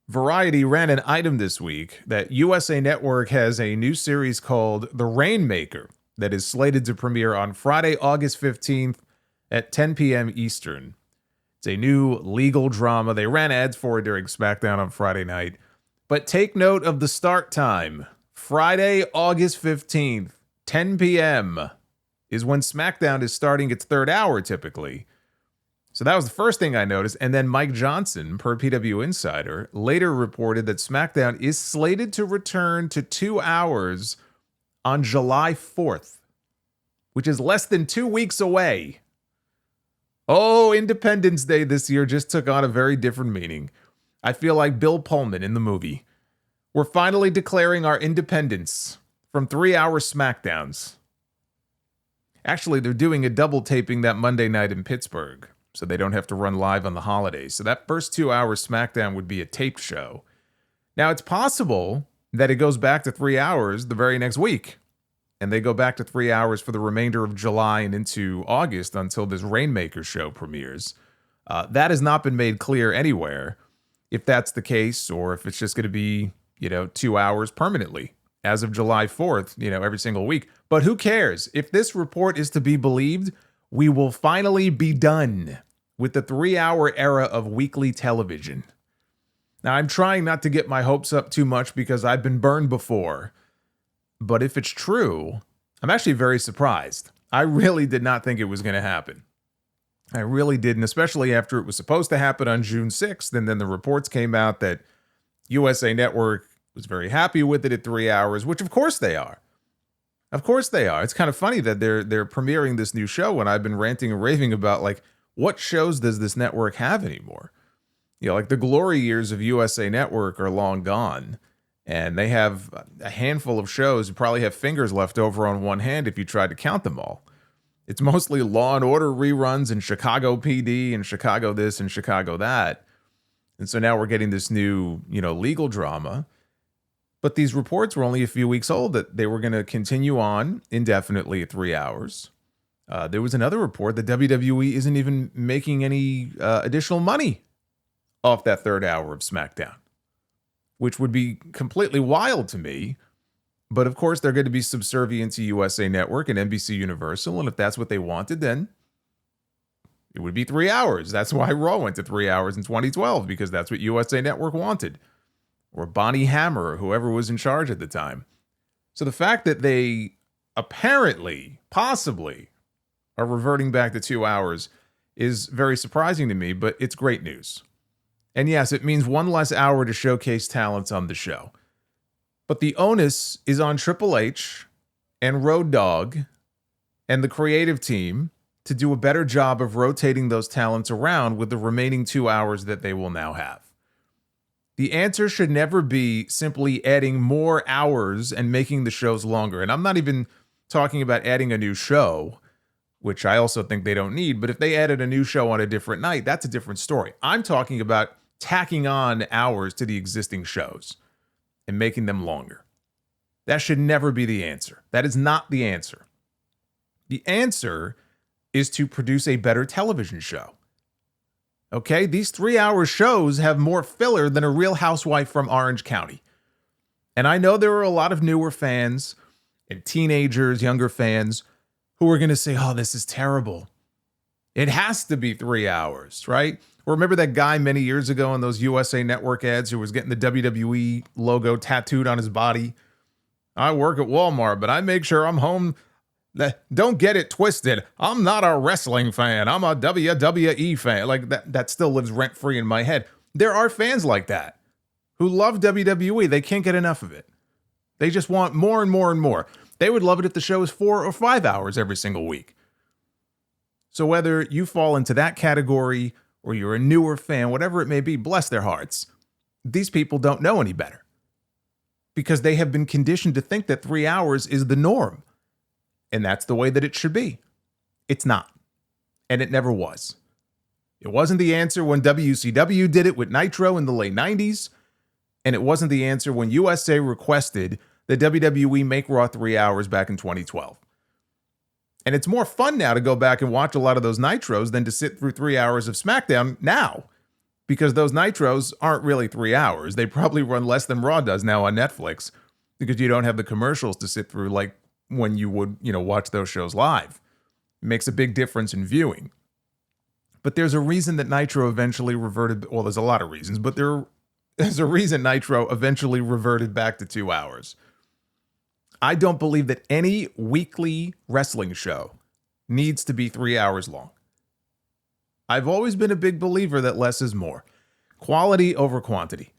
Variety ran an item this week that USA Network has a new series called The Rainmaker that is slated to premiere on Friday, August 15th at 10 p.m. Eastern. It's a new legal drama. They ran ads for it during SmackDown on Friday night. But take note of the start time. Friday, August 15th, 10 p.m. is when SmackDown is starting its third hour typically. So that was the first thing I noticed. And then Mike Johnson, per PW Insider, later reported that SmackDown is slated to return to 2 hours on July 4th, which is less than 2 weeks away. Oh, Independence Day this year just took on a very different meaning. I feel like Bill Pullman in the movie. We're finally declaring our independence from 3-hour SmackDowns. Actually, they're doing a double taping that Monday night in Pittsburgh, so they don't have to run live on the holidays. So that first 2-hour SmackDown would be a taped show. Now, it's possible that it goes back to 3 hours the very next week, and they go back to 3 hours for the remainder of July and into August until this Rainmaker show premieres. That has not been made clear anywhere, if that's the case, or if it's just going to be, 2 hours permanently as of July 4th, every single week. But who cares? If this report is to be believed, we will finally be done with the 3-hour era of weekly television. Now, I'm trying not to get my hopes up too much because I've been burned before. But if it's true, I'm actually very surprised. I really did not think it was going to happen. I really didn't, especially after it was supposed to happen on June 6th. And then the reports came out that USA Network was very happy with it at 3 hours, which of course they are. Of course they are. It's kind of funny that they're premiering this new show when I've been ranting and raving about, what shows does this network have anymore? The glory years of USA Network are long gone. And they have a handful of shows who probably have fingers left over on one hand if you tried to count them all. It's mostly Law and Order reruns and Chicago PD and Chicago this and Chicago that. And so now we're getting this new, legal drama. But these reports were only a few weeks old that they were going to continue on indefinitely at 3 hours. There was another report that WWE isn't even making any additional money off that third hour of SmackDown, which would be completely wild to me. But of course, they're going to be subservient to USA Network and NBC Universal. And if that's what they wanted, then it would be 3 hours. That's why Raw went to 3 hours in 2012, because that's what USA Network wanted. Or Bonnie Hammer, or whoever was in charge at the time. So the fact that they apparently, possibly, are reverting back to 2 hours is very surprising to me, but it's great news. And yes, it means one less hour to showcase talents on the show. But the onus is on Triple H and Road Dogg and the creative team to do a better job of rotating those talents around with the remaining 2 hours that they will now have. The answer should never be simply adding more hours and making the shows longer. And I'm not even talking about adding a new show, which I also think they don't need. But if they added a new show on a different night, that's a different story. I'm talking about tacking on hours to the existing shows and making them longer. That should never be the answer. That is not the answer. The answer is to produce a better television show. Okay, these 3-hour shows have more filler than a Real Housewife from Orange County. And I know there are a lot of newer fans and teenagers, younger fans, who are going to say, oh, this is terrible. It has to be 3 hours, right? Or remember that guy many years ago in those USA Network ads who was getting the WWE logo tattooed on his body? I work at Walmart, but I make sure I'm home. Don't get it twisted. I'm not a wrestling fan. I'm a WWE fan. That still lives rent-free in my head. There are fans like that who love WWE. They can't get enough of it. They just want more and more and more. They would love it if the show is 4 or 5 hours every single week. So whether you fall into that category or you're a newer fan, whatever it may be, bless their hearts. These people don't know any better because they have been conditioned to think that 3 hours is the norm. And that's the way that it should be. It's not. And it never was. It wasn't the answer when WCW did it with Nitro in the late 90s. And it wasn't the answer when USA requested the WWE make Raw 3 hours back in 2012. And it's more fun now to go back and watch a lot of those Nitros than to sit through 3 hours of SmackDown now. because those Nitros aren't really 3 hours. They probably run less than Raw does now on Netflix because you don't have the commercials to sit through like when you would, watch those shows live. It makes a big difference in viewing. But there's a reason that Nitro eventually reverted. Well, there's a lot of reasons, but there's a reason Nitro eventually reverted back to 2 hours. I don't believe that any weekly wrestling show needs to be 3 hours long. I've always been a big believer that less is more. Quality over quantity.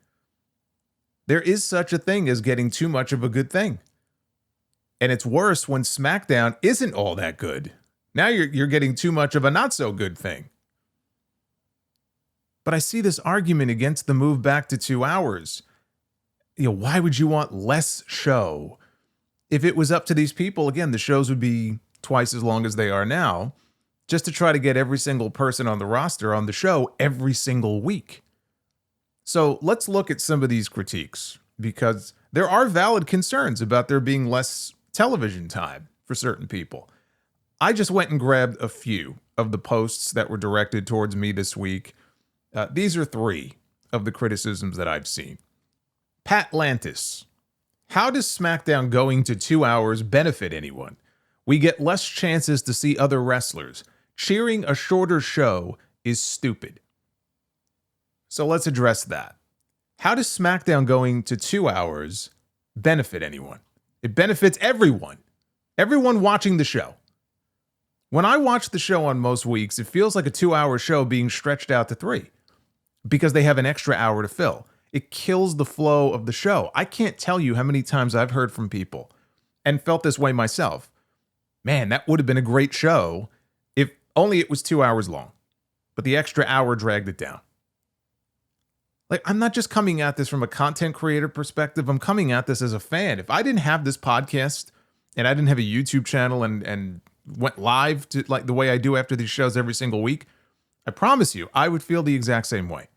There is such a thing as getting too much of a good thing. And it's worse when SmackDown isn't all that good. Now you're getting too much of a not so good thing. But I see this argument against the move back to 2 hours. Why would you want less show? If it was up to these people, again, the shows would be twice as long as they are now, just to try to get every single person on the roster on the show every single week. So let's look at some of these critiques, because there are valid concerns about there being less television time for certain people. I just went and grabbed a few of the posts that were directed towards me this week. These are 3 of the criticisms that I've seen. Pat Lantis. How does SmackDown going to 2 hours benefit anyone? We get less chances to see other wrestlers. Cheering a shorter show is stupid. So let's address that. How does SmackDown going to 2 hours benefit anyone? It benefits everyone. Everyone watching the show. When I watch the show on most weeks, it feels like a 2-hour show being stretched out to 3 because they have an extra hour to fill. It kills the flow of the show. I can't tell you how many times I've heard from people and felt this way myself. Man, that would have been a great show if only it was 2 hours long, but the extra hour dragged it down. Like, I'm not just coming at this from a content creator perspective. I'm coming at this as a fan. If I didn't have this podcast and I didn't have a YouTube channel and went live to like the way I do after these shows every single week, I promise you, I would feel the exact same way.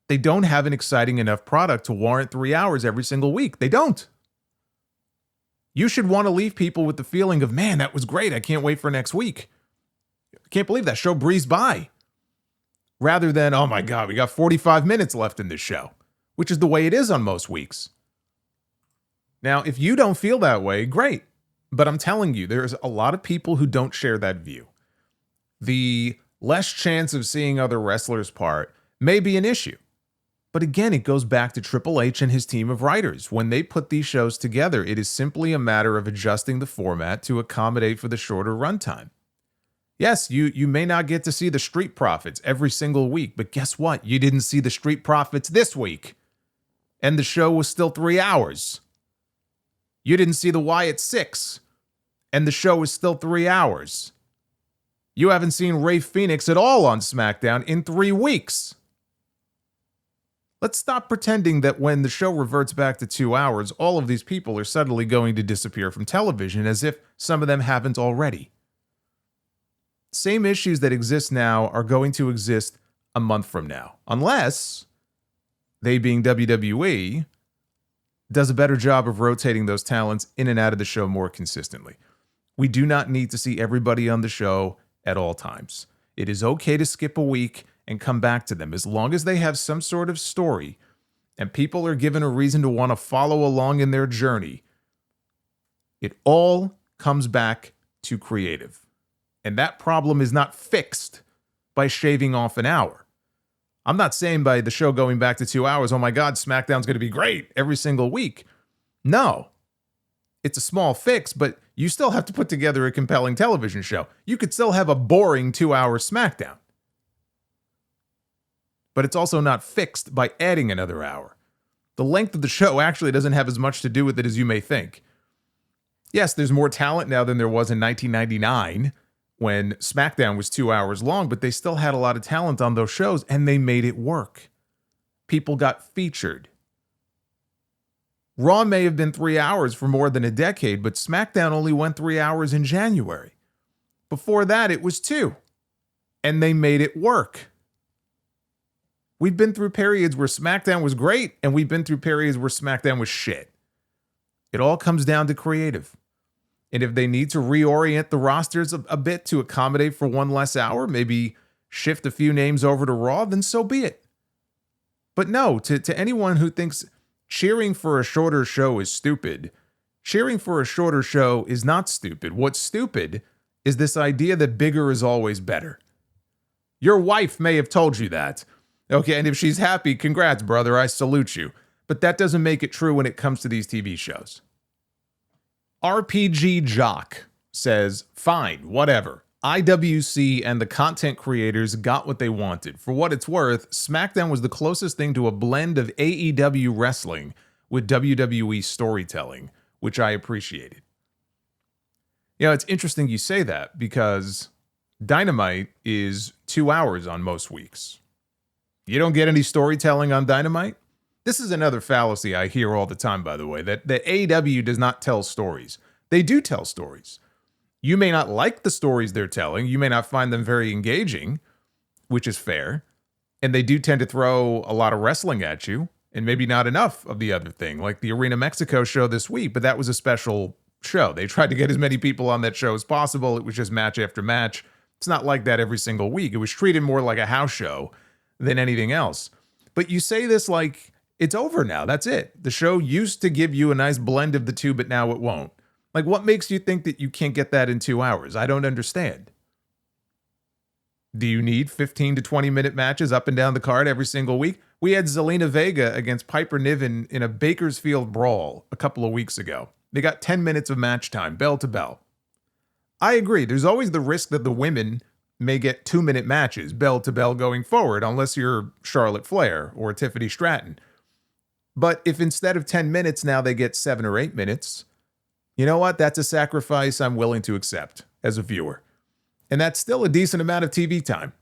They don't have an exciting enough product to warrant 3 hours every single week. They don't. You should want to leave people with the feeling of, man, that was great. I can't wait for next week. I can't believe that show breezed by. Rather than, oh my God, we got 45 minutes left in this show, which is the way it is on most weeks. Now, if you don't feel that way, great. But I'm telling you, there's a lot of people who don't share that view. The less chance of seeing other wrestlers part may be an issue. But again, it goes back to Triple H and his team of writers. When they put these shows together, it is simply a matter of adjusting the format to accommodate for the shorter runtime. Yes, you may not get to see the Street Profits every single week, but guess what? You didn't see the Street Profits this week. And the show was still 3 hours. You didn't see the Wyatt 6, and the show was still 3 hours. You haven't seen Rey Fenix at all on SmackDown in 3 weeks. Let's stop pretending that when the show reverts back to 2 hours, all of these people are suddenly going to disappear from television, as if some of them haven't already. Same issues that exist now are going to exist a month from now, unless they, being WWE, does a better job of rotating those talents in and out of the show more consistently. We do not need to see everybody on the show at all times. It is okay to skip a week and come back to them as long as they have some sort of story and people are given a reason to want to follow along in their journey. It all comes back to creative. And that problem is not fixed by shaving off an hour. I'm not saying by the show going back to 2 hours, oh my God, SmackDown's going to be great every single week. No. It's a small fix, but you still have to put together a compelling television show. You could still have a boring 2-hour SmackDown. But it's also not fixed by adding another hour. The length of the show actually doesn't have as much to do with it as you may think. Yes, there's more talent now than there was in 1999 when SmackDown was 2 hours long, but they still had a lot of talent on those shows and they made it work. People got featured. Raw may have been 3 hours for more than a decade, but SmackDown only went 3 hours in January. Before that, it was 2. And they made it work. We've been through periods where SmackDown was great, and we've been through periods where SmackDown was shit. It all comes down to creative. And if they need to reorient the rosters a bit to accommodate for one less hour, maybe shift a few names over to Raw, then so be it. But no, to anyone who thinks cheering for a shorter show is stupid, cheering for a shorter show is not stupid. What's stupid is this idea that bigger is always better. Your wife may have told you that. Okay, and if she's happy, congrats, brother, I salute you. But that doesn't make it true when it comes to these TV shows. RPG Jock says, fine, whatever. IWC and the content creators got what they wanted. For what it's worth, SmackDown was the closest thing to a blend of AEW wrestling with WWE storytelling, which I appreciated. You know, it's interesting you say that because Dynamite is 2 hours on most weeks. You don't get any storytelling on Dynamite? This is another fallacy I hear all the time, by the way, that AEW does not tell stories. They do tell stories. You may not like the stories they're telling. You may not find them very engaging, which is fair. And they do tend to throw a lot of wrestling at you, and maybe not enough of the other thing, like the Arena Mexico show this week, but that was a special show. They tried to get as many people on that show as possible. It was just match after match. It's not like that every single week. It was treated more like a house show than anything else. But you say this like it's over now. That's it. The show used to give you a nice blend of the two, but now it won't. Like, what makes you think that you can't get that in 2 hours? I don't understand. Do you need 15 to 20 minute matches up and down the card every single week? We had Zelina Vega against Piper Niven in a Bakersfield brawl a couple of weeks ago. They got 10 minutes of match time, bell to bell. I agree. There's always the risk that the women may get 2-minute matches, bell to bell going forward, unless you're Charlotte Flair or Tiffany Stratton. But if instead of 10 minutes now they get 7 or 8 minutes, you know what? That's a sacrifice I'm willing to accept as a viewer. And that's still a decent amount of TV time.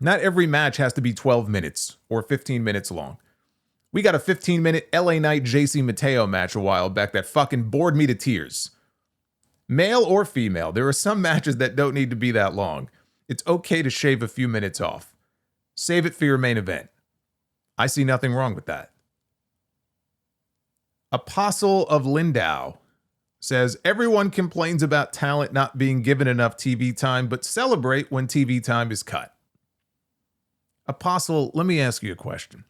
Not every match has to be 12 minutes or 15 minutes long. We got a 15-minute LA Knight JC Mateo match a while back that fucking bored me to tears. Male or female, there are some matches that don't need to be that long. It's okay to shave a few minutes off. Save it for your main event. I see nothing wrong with that. Apostle of Lindau says, everyone complains about talent not being given enough TV time, but celebrate when TV time is cut. Apostle, let me ask you a question.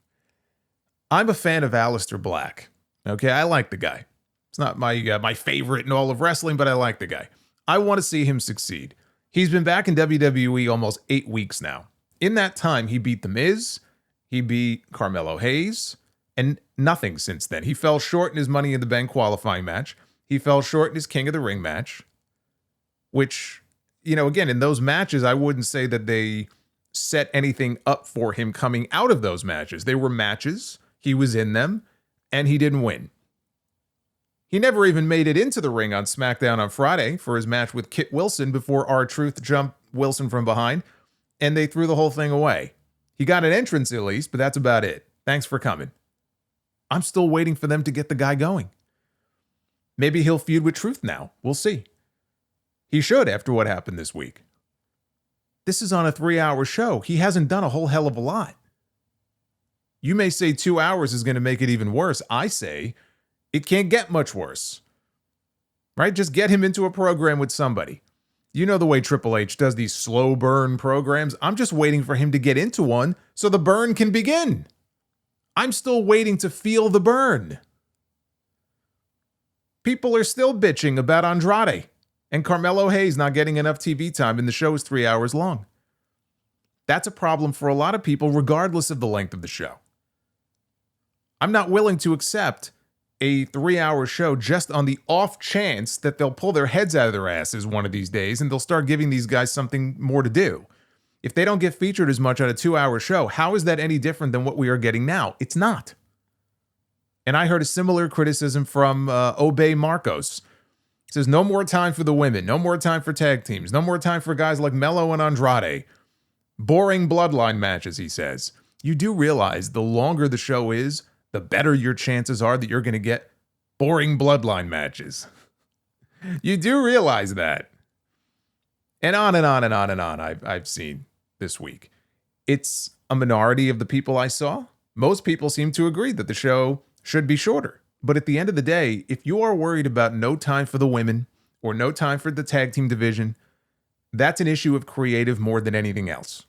I'm a fan of Alistair Black. Okay, I like the guy. It's not my favorite in all of wrestling, but I like the guy. I want to see him succeed. He's been back in WWE almost 8 weeks now. In that time, he beat The Miz, he beat Carmelo Hayes, and nothing since then. He fell short in his Money in the Bank qualifying match. He fell short in his King of the Ring match, which, you know, again, in those matches, I wouldn't say that they set anything up for him coming out of those matches. They were matches. He was in them, and he didn't win. He never even made it into the ring on SmackDown on Friday for his match with Kit Wilson before R-Truth jumped Wilson from behind, and they threw the whole thing away. He got an entrance at least, but that's about it. Thanks for coming. I'm still waiting for them to get the guy going. Maybe he'll feud with Truth now. We'll see. He should after what happened this week. This is on a 3-hour show. He hasn't done a whole hell of a lot. You may say 2 hours is going to make it even worse. I say it can't get much worse. Right? Just get him into a program with somebody. You know the way Triple H does these slow burn programs. I'm just waiting for him to get into one so the burn can begin. I'm still waiting to feel the burn. People are still bitching about Andrade and Carmelo Hayes not getting enough TV time, and the show is 3 hours long. That's a problem for a lot of people, regardless of the length of the show. I'm not willing to accept a 3-hour show just on the off chance that they'll pull their heads out of their asses one of these days and they'll start giving these guys something more to do. If they don't get featured as much on a 2-hour show, how is that any different than what we are getting now? It's not. And I heard a similar criticism from Obey Marcos. He says, no more time for the women, no more time for tag teams, no more time for guys like Mello and Andrade. Boring bloodline matches, he says. You do realize the longer the show is, the better your chances are that you're going to get boring bloodline matches. You do realize that. And on and on and on and on I've seen this week. It's a minority of the people I saw. Most people seem to agree that the show should be shorter. But at the end of the day, if you are worried about no time for the women or no time for the tag team division, that's an issue of creative more than anything else.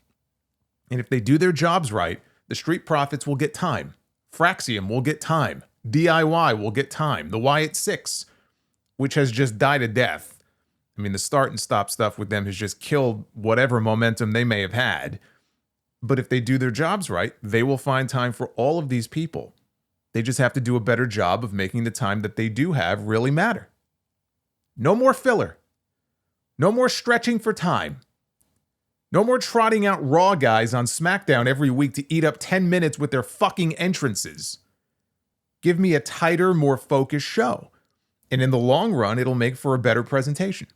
And if they do their jobs right, The Street Profits will get time. Fraxium will get time. DIY will get time. The Wyatt Six, which has just died a death. I mean, the start and stop stuff with them has just killed whatever momentum they may have had. But if they do their jobs right, they will find time for all of these people. They just have to do a better job of making the time that they do have really matter. No more filler. No more stretching for time. No more trotting out Raw guys on SmackDown every week to eat up 10 minutes with their fucking entrances. Give me a tighter, more focused show. And in the long run, it'll make for a better presentation.